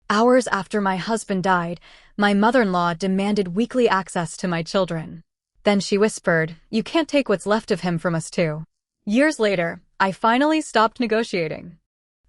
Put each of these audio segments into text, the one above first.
Hours after my husband died, my mother-in-law demanded weekly access to my children. Then she whispered, "You can't take what's left of him from us too." Years later, I finally stopped negotiating.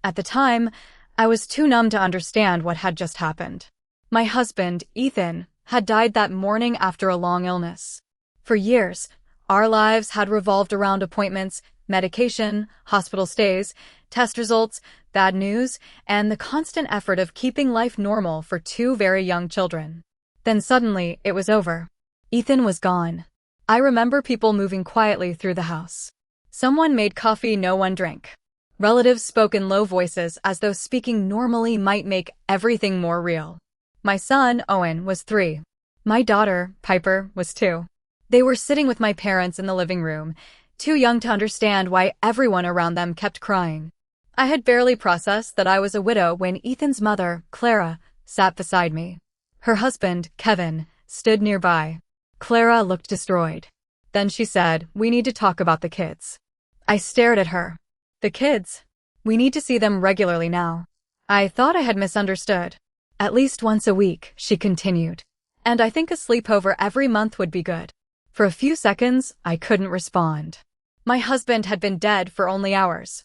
At the time, I was too numb to understand what had just happened. My husband, Ethan, had died that morning after a long illness. For years, our lives had revolved around appointments, medication, hospital stays, test results, bad news, and the constant effort of keeping life normal for two very young children. Then suddenly, it was over. Ethan was gone. I remember people moving quietly through the house. Someone made coffee no one drank. Relatives spoke in low voices as though speaking normally might make everything more real. My son, Owen, was 3. My daughter, Piper, was 2. They were sitting with my parents in the living room, too young to understand why everyone around them kept crying. I had barely processed that I was a widow when Ethan's mother, Clara, sat beside me. Her husband, Kevin, stood nearby. Clara looked destroyed. Then she said, "We need to talk about the kids." I stared at her. "The kids? We need to see them regularly now." I thought I had misunderstood. "At least once a week," she continued. "And I think a sleepover every month would be good." For a few seconds, I couldn't respond. My husband had been dead for only hours.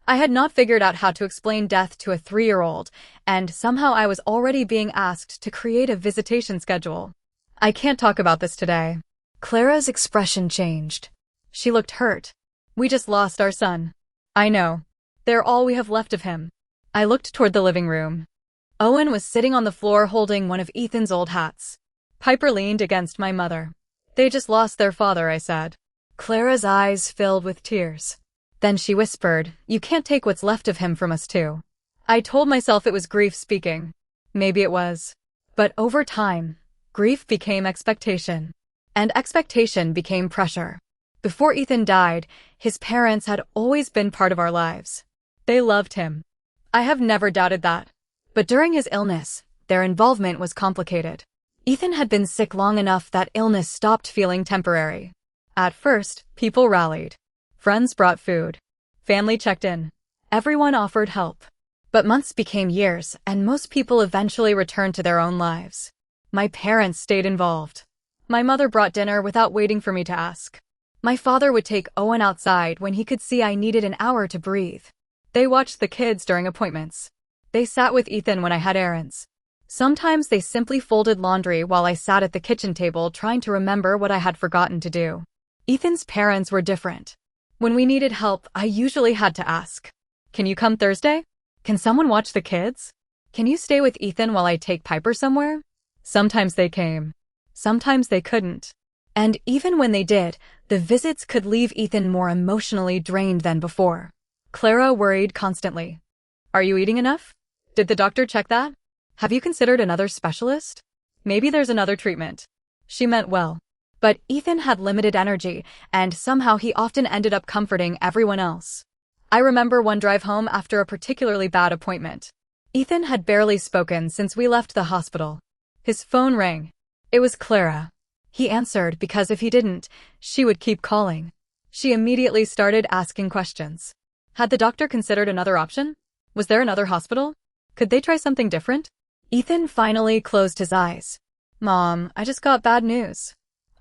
I had not figured out how to explain death to a 3-year-old, and somehow I was already being asked to create a visitation schedule. "I can't talk about this today." Clara's expression changed. She looked hurt. "We just lost our son." "I know. They're all we have left of him." I looked toward the living room. Owen was sitting on the floor holding one of Ethan's old hats. Piper leaned against my mother. "They just lost their father," I said. Clara's eyes filled with tears. Then she whispered, "You can't take what's left of him from us too." I told myself it was grief speaking. Maybe it was. But over time, grief became expectation. And expectation became pressure. Before Ethan died, his parents had always been part of our lives. They loved him. I have never doubted that. But during his illness, their involvement was complicated. Ethan had been sick long enough that illness stopped feeling temporary. At first, people rallied. Friends brought food. Family checked in. Everyone offered help. But months became years, and most people eventually returned to their own lives. My parents stayed involved. My mother brought dinner without waiting for me to ask. My father would take Owen outside when he could see I needed an hour to breathe. They watched the kids during appointments. They sat with Ethan when I had errands. Sometimes they simply folded laundry while I sat at the kitchen table trying to remember what I had forgotten to do. Ethan's parents were different. When we needed help, I usually had to ask, "Can you come Thursday? Can someone watch the kids? Can you stay with Ethan while I take Piper somewhere?" Sometimes they came. Sometimes they couldn't. And even when they did, the visits could leave Ethan more emotionally drained than before. Clara worried constantly. "Are you eating enough? Did the doctor check that? Have you considered another specialist? Maybe there's another treatment." She meant well. But Ethan had limited energy, and somehow he often ended up comforting everyone else. I remember one drive home after a particularly bad appointment. Ethan had barely spoken since we left the hospital. His phone rang. It was Clara. He answered because if he didn't, she would keep calling. She immediately started asking questions. Had the doctor considered another option? Was there another hospital? Could they try something different? Ethan finally closed his eyes. "Mom, I just got bad news.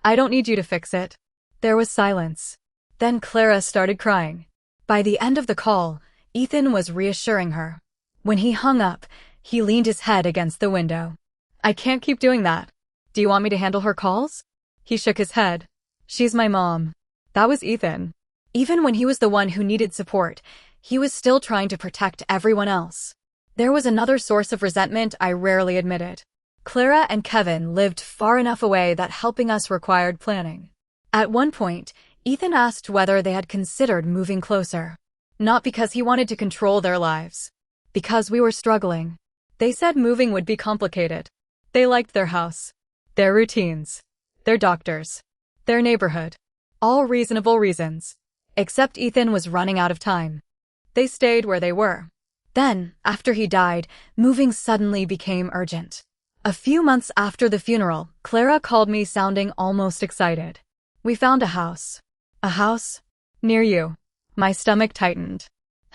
I don't need you to fix it." There was silence. Then Clara started crying. By the end of the call, Ethan was reassuring her. When he hung up, he leaned his head against the window. "I can't keep doing that. Do you want me to handle her calls?" He shook his head. "She's my mom." That was Ethan. Even when he was the one who needed support, he was still trying to protect everyone else. There was another source of resentment I rarely admitted. Clara and Kevin lived far enough away that helping us required planning. At one point, Ethan asked whether they had considered moving closer. Not because he wanted to control their lives. Because we were struggling. They said moving would be complicated. They liked their house, their routines, their doctors, their neighborhood. All reasonable reasons. Except Ethan was running out of time. They stayed where they were. Then, after he died, moving suddenly became urgent. A few months after the funeral, Clara called me sounding almost excited. "We found a house." "A house? Near you?" My stomach tightened.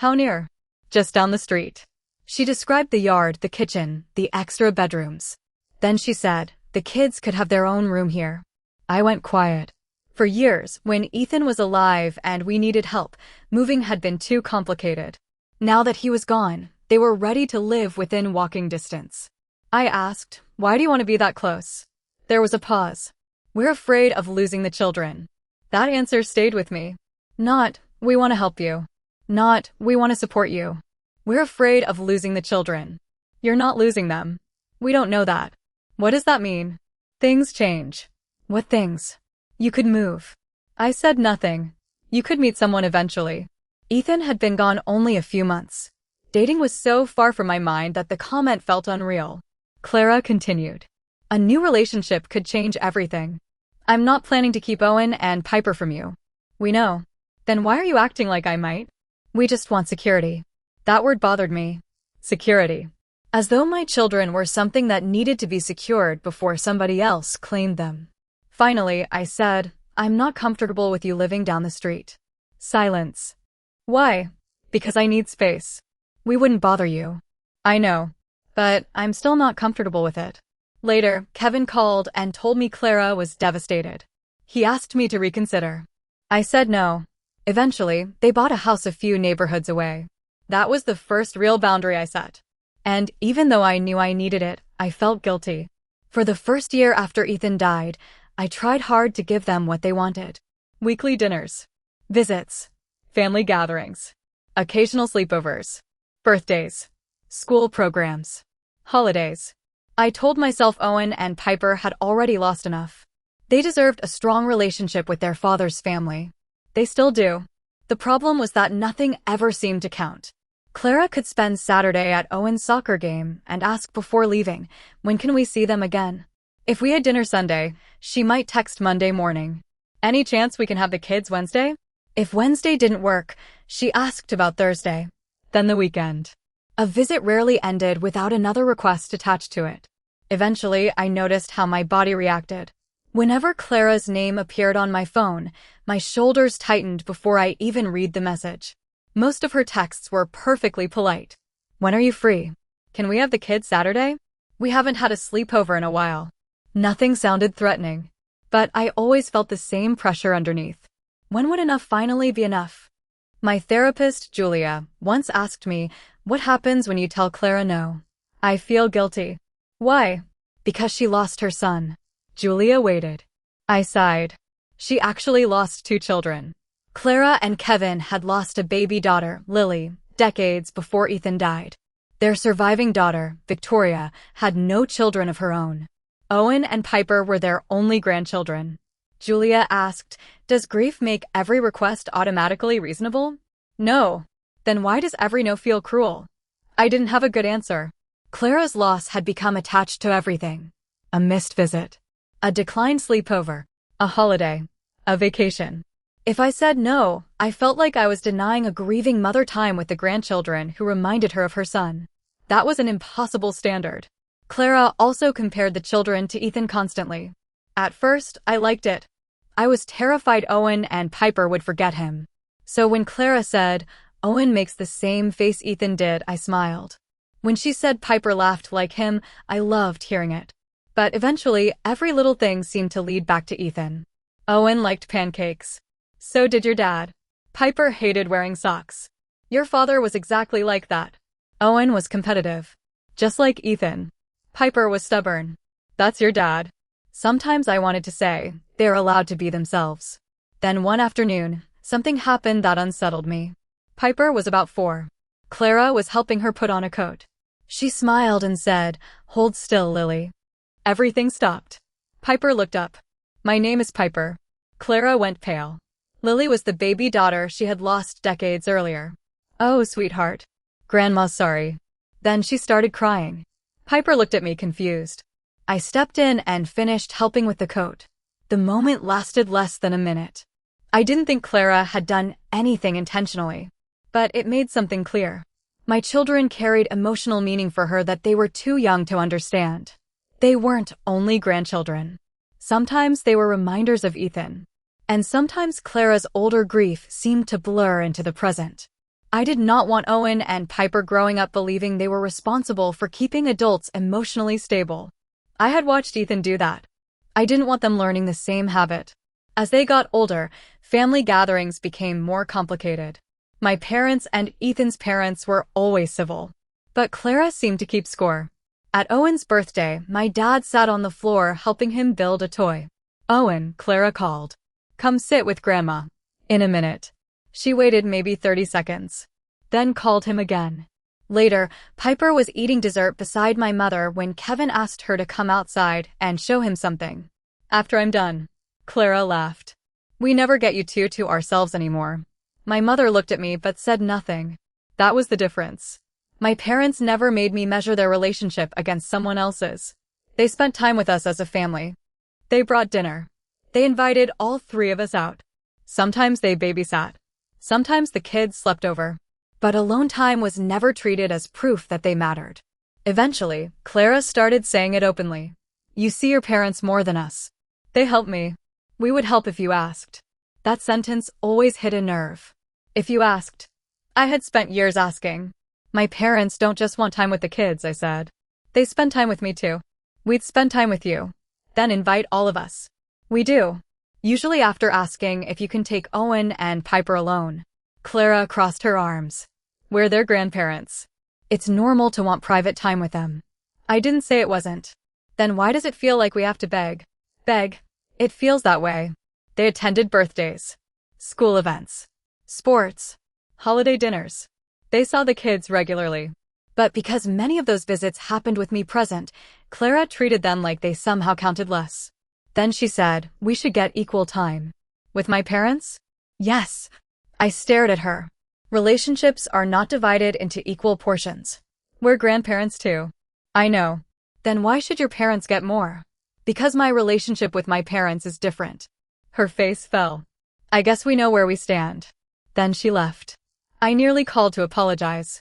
"How near?" "Just down the street." She described the yard, the kitchen, the extra bedrooms. Then she said, the kids could have their own room here. I went quiet. For years, when Ethan was alive and we needed help, moving had been too complicated. Now that he was gone, they were ready to live within walking distance. I asked, why do you want to be that close? There was a pause. We're afraid of losing the children. That answer stayed with me. Not, we want to help you. Not, we want to support you. We're afraid of losing the children. You're not losing them. We don't know that. What does that mean? Things change. What things? You could move. I said nothing. You could meet someone eventually. Ethan had been gone only a few months. Dating was so far from my mind that the comment felt unreal. Clara continued. A new relationship could change everything. I'm not planning to keep Owen and Piper from you. We know. Then why are you acting like I might? We just want security. That word bothered me. Security. As though my children were something that needed to be secured before somebody else claimed them. Finally, I said, I'm not comfortable with you living down the street. Silence. Why? Because I need space. We wouldn't bother you. I know. But I'm still not comfortable with it. Later, Kevin called and told me Clara was devastated. He asked me to reconsider. I said no. Eventually, they bought a house a few neighborhoods away. That was the first real boundary I set. And even though I knew I needed it, I felt guilty. For the first year after Ethan died, I tried hard to give them what they wanted. Weekly dinners, visits, family gatherings, occasional sleepovers, birthdays, school programs, holidays. I told myself Owen and Piper had already lost enough. They deserved a strong relationship with their father's family. They still do. The problem was that nothing ever seemed to count. Clara could spend Saturday at Owen's soccer game and ask before leaving, when can we see them again? If we had dinner Sunday, she might text Monday morning. Any chance we can have the kids Wednesday? If Wednesday didn't work, she asked about Thursday. Then the weekend. A visit rarely ended without another request attached to it. Eventually, I noticed how my body reacted. Whenever Clara's name appeared on my phone, my shoulders tightened before I even read the message. Most of her texts were perfectly polite. When are you free? Can we have the kids Saturday? We haven't had a sleepover in a while. Nothing sounded threatening. But I always felt the same pressure underneath. When would enough finally be enough? My therapist, Julia, once asked me, what happens when you tell Clara no? I feel guilty. Why? Because she lost her son. Julia waited. I sighed. She actually lost 2 children. Clara and Kevin had lost a baby daughter, Lily, decades before Ethan died. Their surviving daughter, Victoria, had no children of her own. Owen and Piper were their only grandchildren. Julia asked, does grief make every request automatically reasonable? No. Then why does every no feel cruel? I didn't have a good answer. Clara's loss had become attached to everything. A missed visit. A declined sleepover. A holiday. A vacation. If I said no, I felt like I was denying a grieving mother time with the grandchildren who reminded her of her son. That was an impossible standard. Clara also compared the children to Ethan constantly. At first, I liked it. I was terrified Owen and Piper would forget him. So when Clara said, Owen makes the same face Ethan did, I smiled. When she said Piper laughed like him, I loved hearing it. But eventually, every little thing seemed to lead back to Ethan. Owen liked pancakes. So did your dad. Piper hated wearing socks. Your father was exactly like that. Owen was competitive. Just like Ethan. Piper was stubborn. That's your dad. Sometimes I wanted to say, they're allowed to be themselves. Then one afternoon, something happened that unsettled me. Piper was about 4. Clara was helping her put on a coat. She smiled and said, hold still, Lily. Everything stopped. Piper looked up. My name is Piper. Clara went pale. Lily was the baby daughter she had lost decades earlier. Oh, sweetheart. Grandma's sorry. Then she started crying. Piper looked at me confused. I stepped in and finished helping with the coat. The moment lasted less than a minute. I didn't think Clara had done anything intentionally. But it made something clear. My children carried emotional meaning for her that they were too young to understand. They weren't only grandchildren. Sometimes they were reminders of Ethan. And sometimes Clara's older grief seemed to blur into the present. I did not want Owen and Piper growing up believing they were responsible for keeping adults emotionally stable. I had watched Ethan do that. I didn't want them learning the same habit. As they got older, family gatherings became more complicated. My parents and Ethan's parents were always civil. But Clara seemed to keep score. At Owen's birthday, my dad sat on the floor helping him build a toy. "Owen," Clara called. "Come sit with Grandma." In a minute. She waited maybe 30 seconds. Then called him again. Later, Piper was eating dessert beside my mother when Kevin asked her to come outside and show him something. "After I'm done." Clara laughed. "We never get you two to ourselves anymore." My mother looked at me but said nothing. That was the difference. My parents never made me measure their relationship against someone else's. They spent time with us as a family. They brought dinner. They invited all three of us out. Sometimes they babysat. Sometimes the kids slept over. But alone time was never treated as proof that they mattered. Eventually, Clara started saying it openly. "You see your parents more than us. They help me. We would help if you asked." That sentence always hit a nerve. If you asked. I had spent years asking. "My parents don't just want time with the kids," I said. "They spend time with me too. We'd spend time with you. Then invite all of us." "We do." Usually after asking if you can take Owen and Piper alone. Clara crossed her arms. "We're their grandparents. It's normal to want private time with them." I didn't say it wasn't. "Then why does it feel like we have to beg?" "Beg? It feels that way." They attended birthdays, school events, sports, holiday dinners. They saw the kids regularly. But because many of those visits happened with me present, Clara treated them like they somehow counted less. Then she said, "We should get equal time." "With my parents?" "Yes." I stared at her. "Relationships are not divided into equal portions. We're grandparents too." "I know." "Then why should your parents get more?" "Because my relationship with my parents is different." Her face fell. "I guess we know where we stand." Then she left. I nearly called to apologize.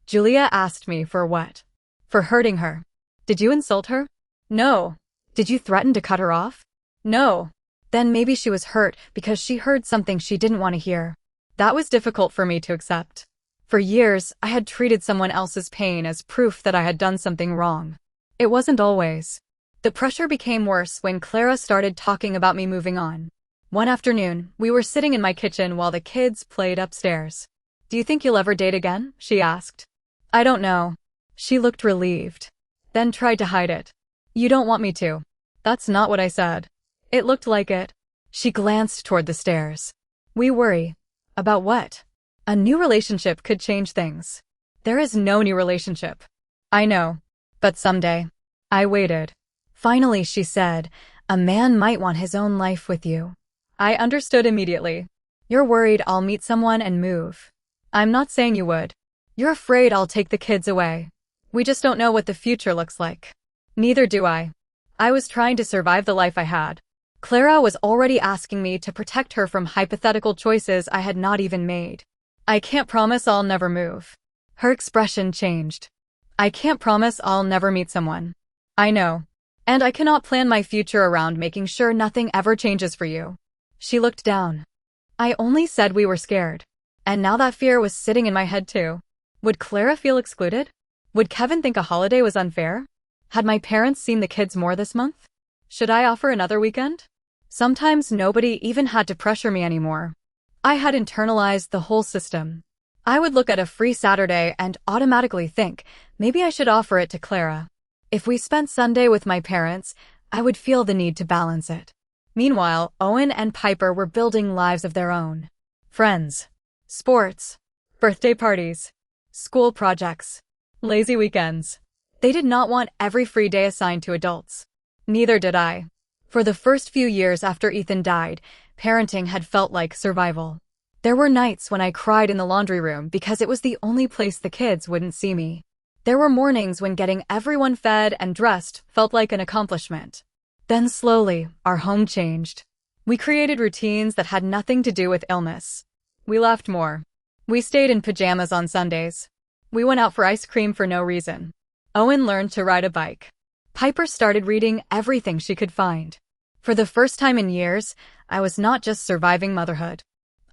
"Julia asked me for what?" "For hurting her." "Did you insult her?" "No." "Did you threaten to cut her off?" "No." Then maybe she was hurt because she heard something she didn't want to hear. That was difficult for me to accept. For years, I had treated someone else's pain as proof that I had done something wrong. It wasn't always. The pressure became worse when Clara started talking about me moving on. One afternoon, we were sitting in my kitchen while the kids played upstairs. "Do you think you'll ever date again?" she asked. "I don't know." She looked relieved. Then tried to hide it. "You don't want me to." "That's not what I said." It looked like it. She glanced toward the stairs. "We worry." "About what?" "A new relationship could change things." "There is no new relationship." "I know. But someday." I waited. Finally, she said, "A man might want his own life with you." I understood immediately. "You're worried I'll meet someone and move." "I'm not saying you would." "You're afraid I'll take the kids away." "We just don't know what the future looks like." "Neither do I." I was trying to survive the life I had. Clara was already asking me to protect her from hypothetical choices I had not even made. "I can't promise I'll never move." Her expression changed. "I can't promise I'll never meet someone." "I know. And I cannot plan my future around making sure nothing ever changes for you." She looked down. "I only said we were scared. And now that fear was sitting in my head too." Would Clara feel excluded? Would Kevin think a holiday was unfair? Had my parents seen the kids more this month? Should I offer another weekend? Sometimes nobody even had to pressure me anymore. I had internalized the whole system. I would look at a free Saturday and automatically think, maybe I should offer it to Clara. If we spent Sunday with my parents, I would feel the need to balance it. Meanwhile, Owen and Piper were building lives of their own. Friends. Sports. Birthday parties. School projects. Lazy weekends. They did not want every free day assigned to adults. Neither did I. For the first few years after Ethan died, parenting had felt like survival. There were nights when I cried in the laundry room because it was the only place the kids wouldn't see me. There were mornings when getting everyone fed and dressed felt like an accomplishment. Then slowly, our home changed. We created routines that had nothing to do with illness. We laughed more. We stayed in pajamas on Sundays. We went out for ice cream for no reason. Owen learned to ride a bike. Piper started reading everything she could find. For the first time in years, I was not just surviving motherhood.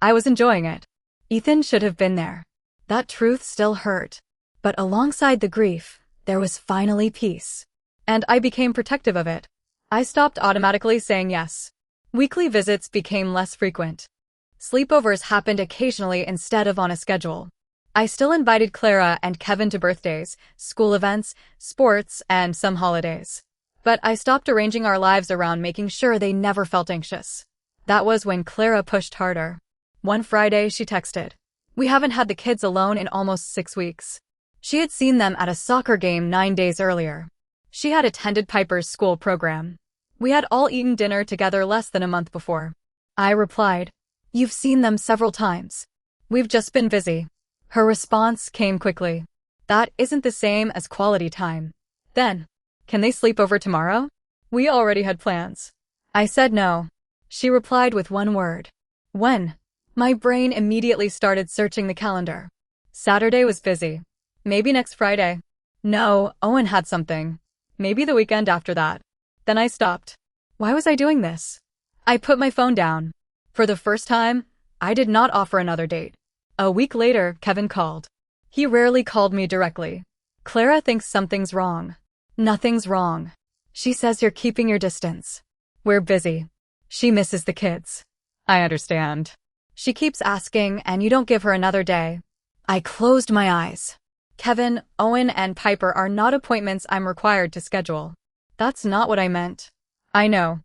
I was enjoying it. Ethan should have been there. That truth still hurt. But alongside the grief, there was finally peace. And I became protective of it. I stopped automatically saying yes. Weekly visits became less frequent. Sleepovers happened occasionally instead of on a schedule. I still invited Clara and Kevin to birthdays, school events, sports, and some holidays. But I stopped arranging our lives around making sure they never felt anxious. That was when Clara pushed harder. One Friday, she texted, "We haven't had the kids alone in almost 6 weeks." She had seen them at a soccer game 9 days earlier. She had attended Piper's school program. We had all eaten dinner together less than a month before. I replied, "You've seen them several times. We've just been busy." Her response came quickly. "That isn't the same as quality time." Then, "Can they sleep over tomorrow?" We already had plans. I said no. She replied with one word. "When?" My brain immediately started searching the calendar. Saturday was busy. Maybe next Friday. No, Owen had something. Maybe the weekend after that. Then I stopped. Why was I doing this? I put my phone down. For the first time, I did not offer another date. A week later, Kevin called. He rarely called me directly. "Clara thinks something's wrong." "Nothing's wrong. She says you're keeping your distance." "We're busy. She misses the kids." "I understand." "She keeps asking, and you don't give her another day." I closed my eyes. Kevin, Owen, and Piper are not appointments I'm required to schedule. That's not what I meant. I know.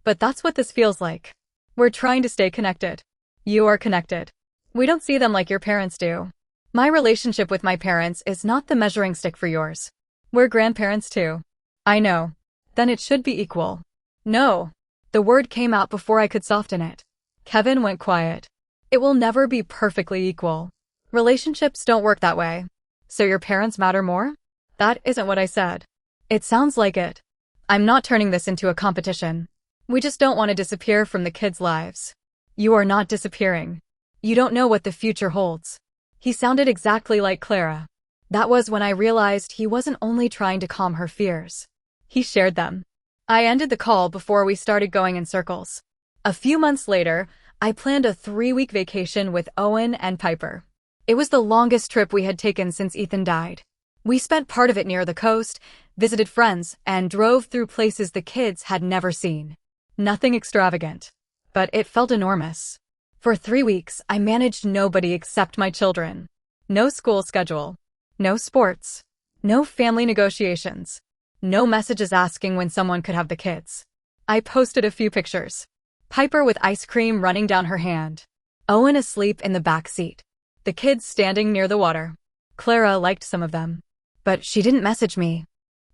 But that's what this feels like. We're trying to stay connected. You are connected. We don't see them like your parents do. My relationship with my parents is not the measuring stick for yours. We're grandparents too. I know. Then it should be equal. No. The word came out before I could soften it. Kevin went quiet. It will never be perfectly equal. Relationships don't work that way. So your parents matter more? That isn't what I said. It sounds like it. I'm not turning this into a competition. We just don't want to disappear from the kids' lives. You are not disappearing. You don't know what the future holds. He sounded exactly like Clara. That was when I realized he wasn't only trying to calm her fears. He shared them. I ended the call before we started going in circles. A few months later, I planned a 3-week vacation with Owen and Piper. It was the longest trip we had taken since Ethan died. We spent part of it near the coast, visited friends, and drove through places the kids had never seen. Nothing extravagant. But it felt enormous. For 3 weeks, I managed nobody except my children. No school schedule. No sports. No family negotiations. No messages asking when someone could have the kids. I posted a few pictures. Piper with ice cream running down her hand. Owen asleep in the back seat. The kids standing near the water. Clara liked some of them. But she didn't message me.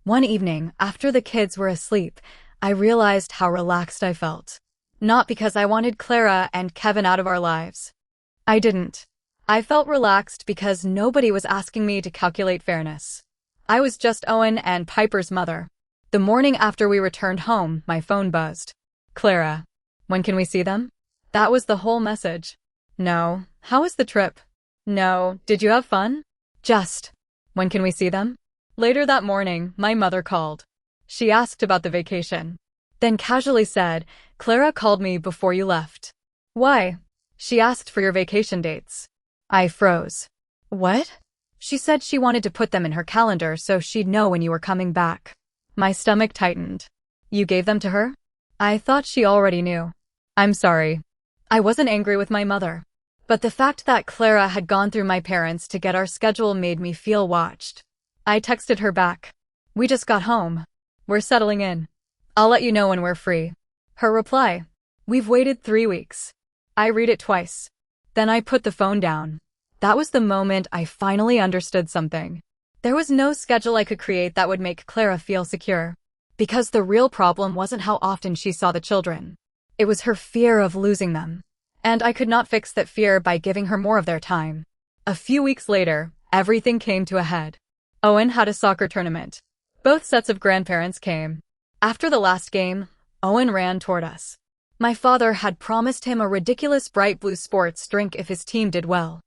One evening, after the kids were asleep, I realized how relaxed I felt. Not because I wanted Clara and Kevin out of our lives. I didn't. I felt relaxed because nobody was asking me to calculate fairness. I was just Owen and Piper's mother. The morning after we returned home, my phone buzzed. "Clara, when can we see them?" That was the whole message. No. "How was the trip?" No. "Did you have fun?" Just, "When can we see them?" Later that morning, my mother called. She asked about the vacation. Then casually said, "Clara called me before you left." "Why?" "She asked for your vacation dates." I froze. "What?" "She said she wanted to put them in her calendar so she'd know when you were coming back." My stomach tightened. "You gave them to her?" I thought she already knew. "I'm sorry." I wasn't angry with my mother. But the fact that Clara had gone through my parents to get our schedule made me feel watched. I texted her back. "We just got home. We're settling in. I'll let you know when we're free." Her reply, "We've waited 3 weeks." I read it twice. Then I put the phone down. That was the moment I finally understood something. There was no schedule I could create that would make Clara feel secure. Because the real problem wasn't how often she saw the children. It was her fear of losing them. And I could not fix that fear by giving her more of their time. A few weeks later, everything came to a head. Owen had a soccer tournament. Both sets of grandparents came. After the last game, Owen ran toward us. My father had promised him a ridiculous bright blue sports drink if his team did well.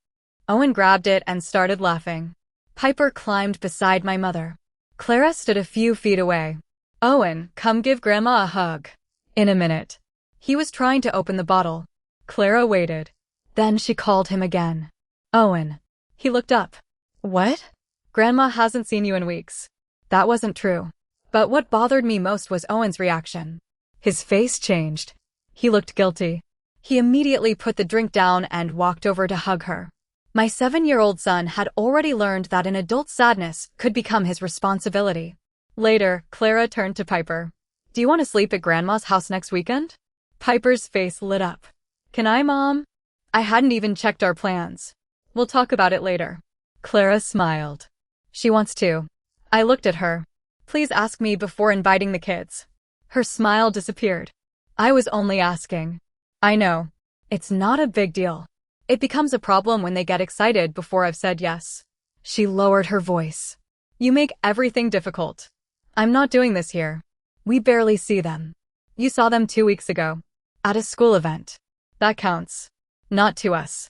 Owen grabbed it and started laughing. Piper climbed beside my mother. Clara stood a few feet away. "Owen, come give Grandma a hug." In a minute. He was trying to open the bottle. Clara waited. Then she called him again. "Owen." He looked up. What? Grandma hasn't seen you in weeks. That wasn't true. But what bothered me most was Owen's reaction. His face changed. He looked guilty. He immediately put the drink down and walked over to hug her. My 7-year-old son had already learned that an adult's sadness could become his responsibility. Later, Clara turned to Piper. Do you want to sleep at Grandma's house next weekend? Piper's face lit up. Can I, Mom? I hadn't even checked our plans. We'll talk about it later. Clara smiled. She wants to. I looked at her. Please ask me before inviting the kids. Her smile disappeared. I was only asking. I know. It's not a big deal. It becomes a problem when they get excited before I've said yes. She lowered her voice. You make everything difficult. I'm not doing this here. We barely see them. You saw them 2 weeks ago. At a school event. That counts. Not to us.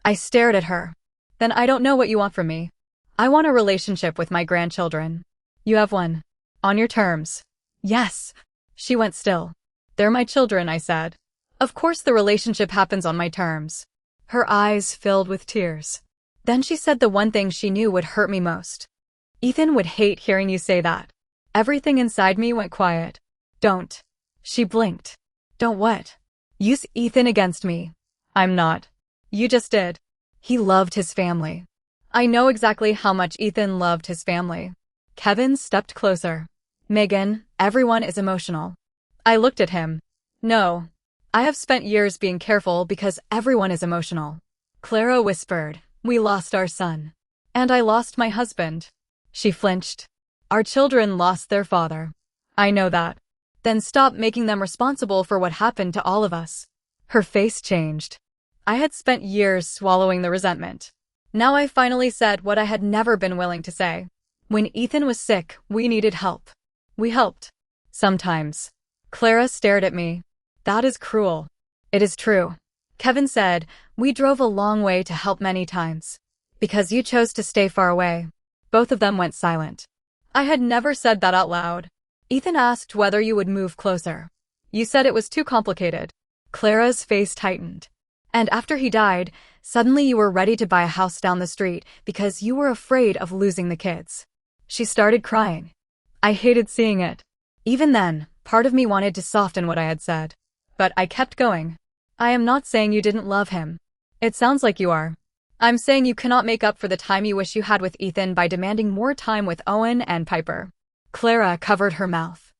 I stared at her. Then I don't know what you want from me. I want a relationship with my grandchildren. You have one. On your terms. Yes. She went still. They're my children, I said. Of course the relationship happens on my terms. Her eyes filled with tears. Then she said the one thing she knew would hurt me most. Ethan would hate hearing you say that. Everything inside me went quiet. Don't. She blinked. Don't what? Use Ethan against me. I'm not. You just did. He loved his family. I know exactly how much Ethan loved his family. Kevin stepped closer. Megan, everyone is emotional. I looked at him. No. I have spent years being careful because everyone is emotional. Clara whispered, we lost our son. And I lost my husband. She flinched. Our children lost their father. I know that. Then stop making them responsible for what happened to all of us. Her face changed. I had spent years swallowing the resentment. Now I finally said what I had never been willing to say. When Ethan was sick, we needed help. We helped. Sometimes. Clara stared at me. That is cruel. It is true. Kevin said, we drove a long way to help many times. Because you chose to stay far away. Both of them went silent. I had never said that out loud. Ethan asked whether you would move closer. You said it was too complicated. Clara's face tightened. And after he died, suddenly you were ready to buy a house down the street because you were afraid of losing the kids. She started crying. I hated seeing it. Even then, part of me wanted to soften what I had said. But I kept going. I am not saying you didn't love him. It sounds like you are. I'm saying you cannot make up for the time you wish you had with Ethan by demanding more time with Owen and Piper. Clara covered her mouth.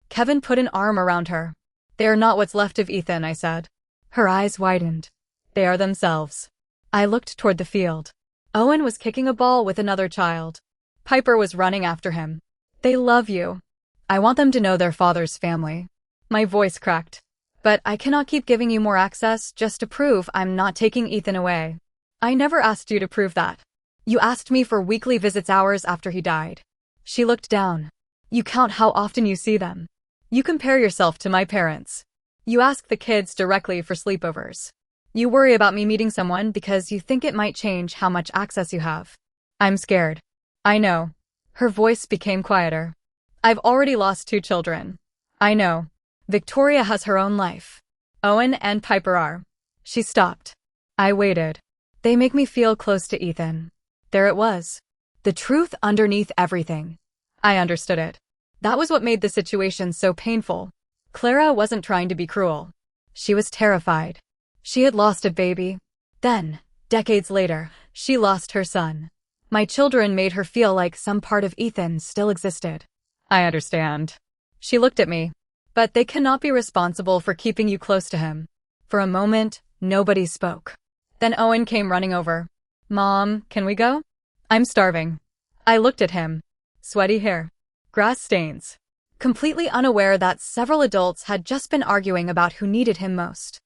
Kevin put an arm around her. They are not what's left of Ethan, I said. Her eyes widened. They are themselves. I looked toward the field. Owen was kicking a ball with another child. Piper was running after him. They love you. I want them to know their father's family. My voice cracked. But I cannot keep giving you more access just to prove I'm not taking Ethan away. I never asked you to prove that. You asked me for weekly visits hours after he died. She looked down. You count how often you see them. You compare yourself to my parents. You ask the kids directly for sleepovers. You worry about me meeting someone because you think it might change how much access you have. I'm scared. I know. Her voice became quieter. I've already lost 2 children. I know. Victoria has her own life. Owen and Piper are. She stopped. I waited. They make me feel close to Ethan. There it was. The truth underneath everything. I understood it. That was what made the situation so painful. Clara wasn't trying to be cruel. She was terrified. She had lost a baby. Then, decades later, she lost her son. My children made her feel like some part of Ethan still existed. I understand. She looked at me. But they cannot be responsible for keeping you close to him. For a moment, nobody spoke. Then Owen came running over. Mom, can we go? I'm starving. I looked at him. Sweaty hair. Grass stains. Completely unaware that several adults had just been arguing about who needed him most.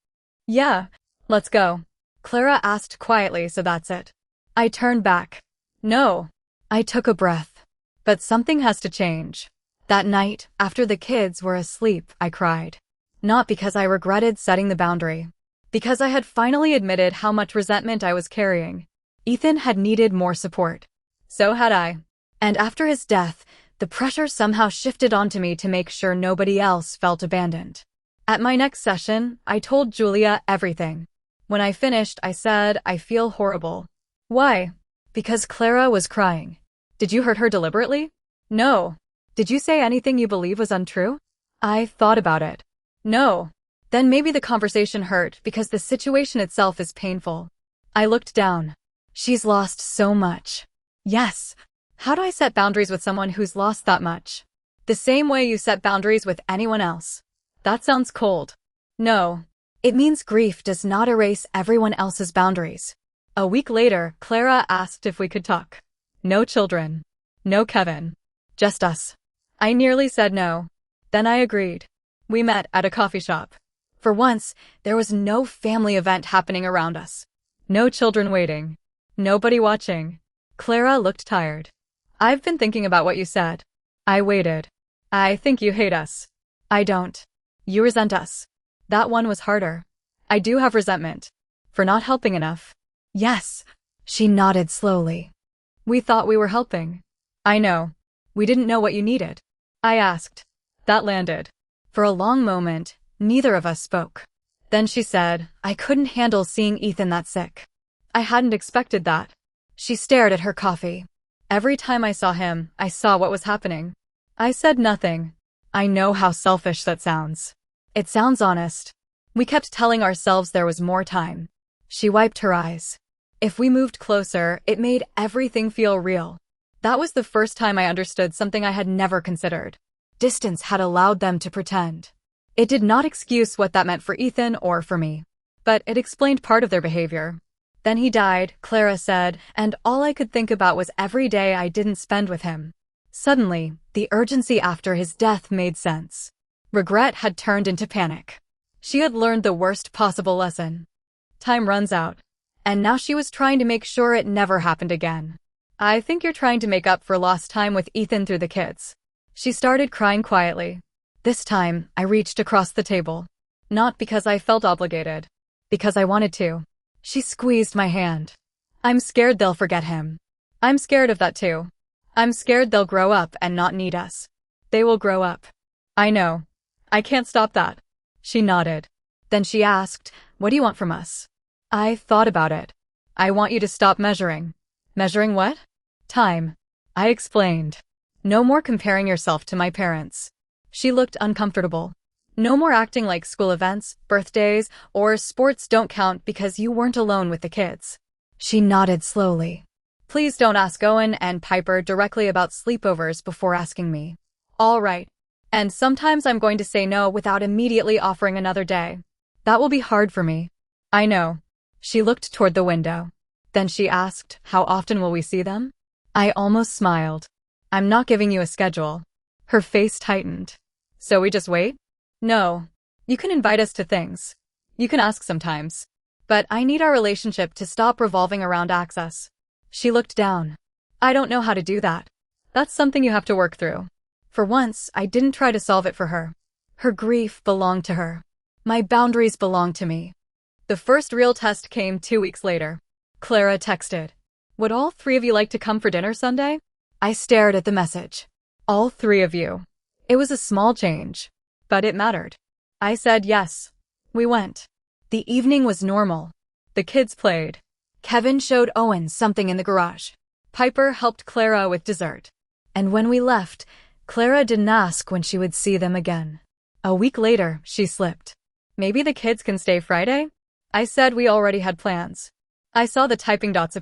Yeah, let's go. Clara asked quietly, so that's it. I turned back. No. I took a breath. But something has to change. That night, after the kids were asleep, I cried. Not because I regretted setting the boundary. Because I had finally admitted how much resentment I was carrying. Ethan had needed more support. So had I. And after his death, the pressure somehow shifted onto me to make sure nobody else felt abandoned. At my next session, I told Julia everything. When I finished, I said, I feel horrible. Why? Because Clara was crying. Did you hurt her deliberately? No. Did you say anything you believe was untrue? I thought about it. No. Then maybe the conversation hurt because the situation itself is painful. I looked down. She's lost so much. Yes. How do I set boundaries with someone who's lost that much? The same way you set boundaries with anyone else. That sounds cold. No. It means grief does not erase everyone else's boundaries. A week later, Clara asked if we could talk. No children. No Kevin. Just us. I nearly said no. Then I agreed. We met at a coffee shop. For once, there was no family event happening around us. No children waiting. Nobody watching. Clara looked tired. I've been thinking about what you said. I waited. I think you hate us. I don't. You resent us. That one was harder. I do have resentment. For not helping enough. Yes. She nodded slowly. We thought we were helping. I know. We didn't know what you needed. I asked. That landed. For a long moment, neither of us spoke. Then she said, I couldn't handle seeing Ethan that sick. I hadn't expected that. She stared at her coffee. Every time I saw him, I saw what was happening. I said nothing. I know how selfish that sounds. It sounds honest. We kept telling ourselves there was more time. She wiped her eyes. If we moved closer, it made everything feel real. That was the first time I understood something I had never considered. Distance had allowed them to pretend. It did not excuse what that meant for Ethan or for me. But it explained part of their behavior. Then he died, Clara said, and all I could think about was every day I didn't spend with him. Suddenly, the urgency after his death made sense. Regret had turned into panic. She had learned the worst possible lesson. Time runs out. And now she was trying to make sure it never happened again. I think you're trying to make up for lost time with Ethan through the kids. She started crying quietly. This time, I reached across the table. Not because I felt obligated. Because I wanted to. She squeezed my hand. I'm scared they'll forget him. I'm scared of that too. I'm scared they'll grow up and not need us. They will grow up. I know. I can't stop that. She nodded. Then she asked, what do you want from us? I thought about it. I want you to stop measuring. Measuring what? Time. I explained. No more comparing yourself to my parents. She looked uncomfortable. No more acting like school events, birthdays, or sports don't count because you weren't alone with the kids. She nodded slowly. Please don't ask Owen and Piper directly about sleepovers before asking me. All right. And sometimes I'm going to say no without immediately offering another day. That will be hard for me. I know. She looked toward the window. Then she asked, how often will we see them? I almost smiled. I'm not giving you a schedule. Her face tightened. So we just wait? No. You can invite us to things. You can ask sometimes. But I need our relationship to stop revolving around access. She looked down. I don't know how to do that. That's something you have to work through. For once, I didn't try to solve it for her. Her grief belonged to her. My boundaries belonged to me. The first real test came 2 weeks later. Clara texted. Would all 3 of you like to come for dinner Sunday? I stared at the message. All 3 of you. It was a small change. But it mattered. I said yes. We went. The evening was normal. The kids played. Kevin showed Owen something in the garage. Piper helped Clara with dessert. And when we left, Clara didn't ask when she would see them again. A week later, she slipped. Maybe the kids can stay Friday? I said we already had plans. I saw the typing dots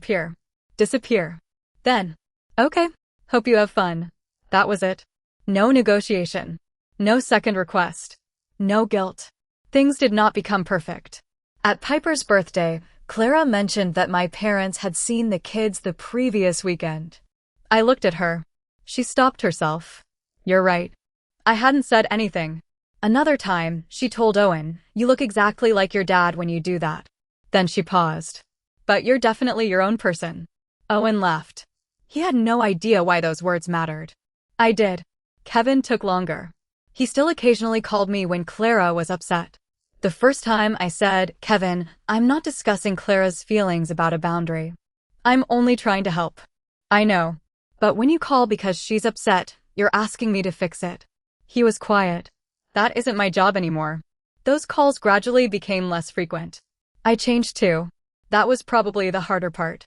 disappear. Then, okay, hope you have fun. That was it. No negotiation. No second request. No guilt. Things did not become perfect. At Piper's birthday, Clara mentioned that my parents had seen the kids the previous weekend. I looked at her. She stopped herself. You're right. I hadn't said anything. Another time, she told Owen, you look exactly like your dad when you do that. Then she paused. But you're definitely your own person. Owen laughed. He had no idea why those words mattered. I did. Kevin took longer. He still occasionally called me when Clara was upset. The first time I said, Kevin, I'm not discussing Clara's feelings about a boundary. I'm only trying to help. I know. But when you call because she's upset, you're asking me to fix it. He was quiet. That isn't my job anymore. Those calls gradually became less frequent. I changed too. That was probably the harder part.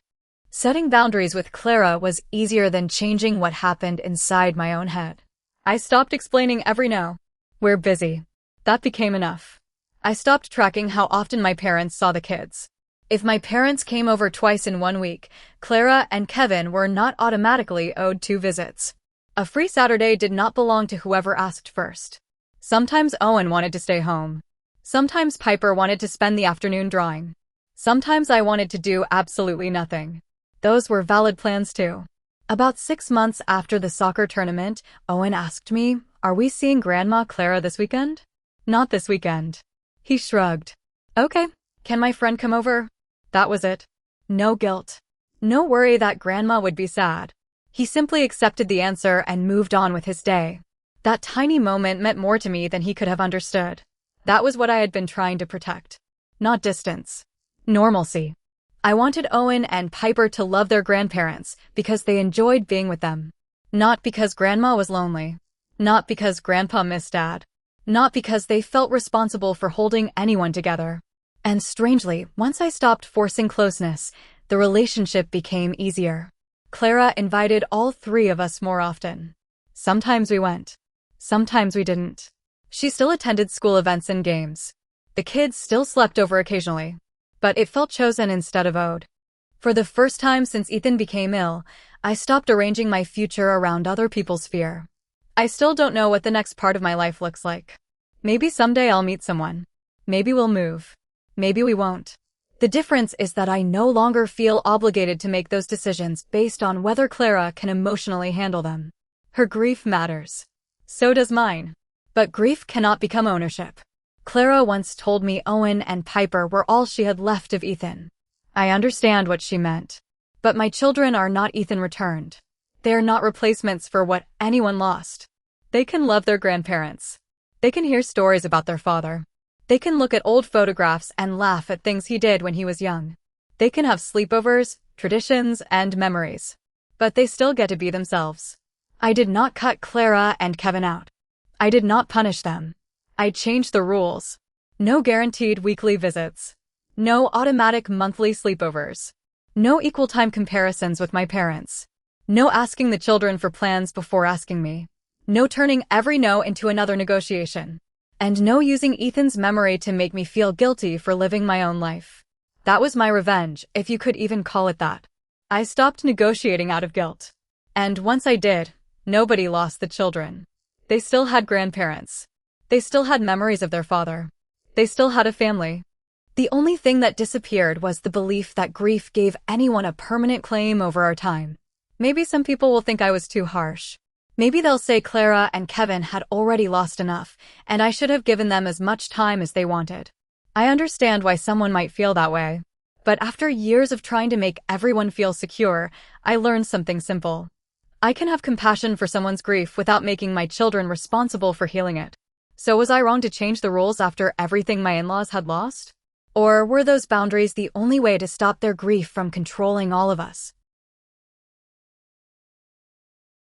Setting boundaries with Clara was easier than changing what happened inside my own head. I stopped explaining every no. We're busy. That became enough. I stopped tracking how often my parents saw the kids. If my parents came over twice in 1 week, Clara and Kevin were not automatically owed 2 visits. A free Saturday did not belong to whoever asked first. Sometimes Owen wanted to stay home. Sometimes Piper wanted to spend the afternoon drawing. Sometimes I wanted to do absolutely nothing. Those were valid plans too. About 6 months after the soccer tournament, Owen asked me, "Are we seeing Grandma Clara this weekend?" "Not this weekend." He shrugged. "Okay, can my friend come over?" That was it. No guilt. No worry that Grandma would be sad. He simply accepted the answer and moved on with his day. That tiny moment meant more to me than he could have understood. That was what I had been trying to protect. Not distance. Normalcy. I wanted Owen and Piper to love their grandparents because they enjoyed being with them. Not because Grandma was lonely. Not because Grandpa missed Dad. Not because they felt responsible for holding anyone together. And strangely, once I stopped forcing closeness, the relationship became easier. Clara invited all 3 of us more often. Sometimes we went. Sometimes we didn't. She still attended school events and games. The kids still slept over occasionally. But it felt chosen instead of owed. For the first time since Ethan became ill, I stopped arranging my future around other people's fear. I still don't know what the next part of my life looks like. Maybe someday I'll meet someone. Maybe we'll move. Maybe we won't. The difference is that I no longer feel obligated to make those decisions based on whether Clara can emotionally handle them. Her grief matters. So does mine. But grief cannot become ownership. Clara once told me Owen and Piper were all she had left of Ethan. I understand what she meant. But my children are not Ethan returned. They are not replacements for what anyone lost. They can love their grandparents. They can hear stories about their father. They can look at old photographs and laugh at things he did when he was young. They can have sleepovers, traditions, and memories. But they still get to be themselves. I did not cut Clara and Kevin out. I did not punish them. I changed the rules. No guaranteed weekly visits. No automatic monthly sleepovers. No equal time comparisons with my parents. No asking the children for plans before asking me. No turning every no into another negotiation. And no using Ethan's memory to make me feel guilty for living my own life. That was my revenge, if you could even call it that. I stopped negotiating out of guilt. And once I did, nobody lost the children. They still had grandparents. They still had memories of their father. They still had a family. The only thing that disappeared was the belief that grief gave anyone a permanent claim over our time. Maybe some people will think I was too harsh. Maybe they'll say Clara and Kevin had already lost enough, and I should have given them as much time as they wanted. I understand why someone might feel that way. But after years of trying to make everyone feel secure, I learned something simple. I can have compassion for someone's grief without making my children responsible for healing it. So was I wrong to change the rules after everything my in-laws had lost? Or were those boundaries the only way to stop their grief from controlling all of us?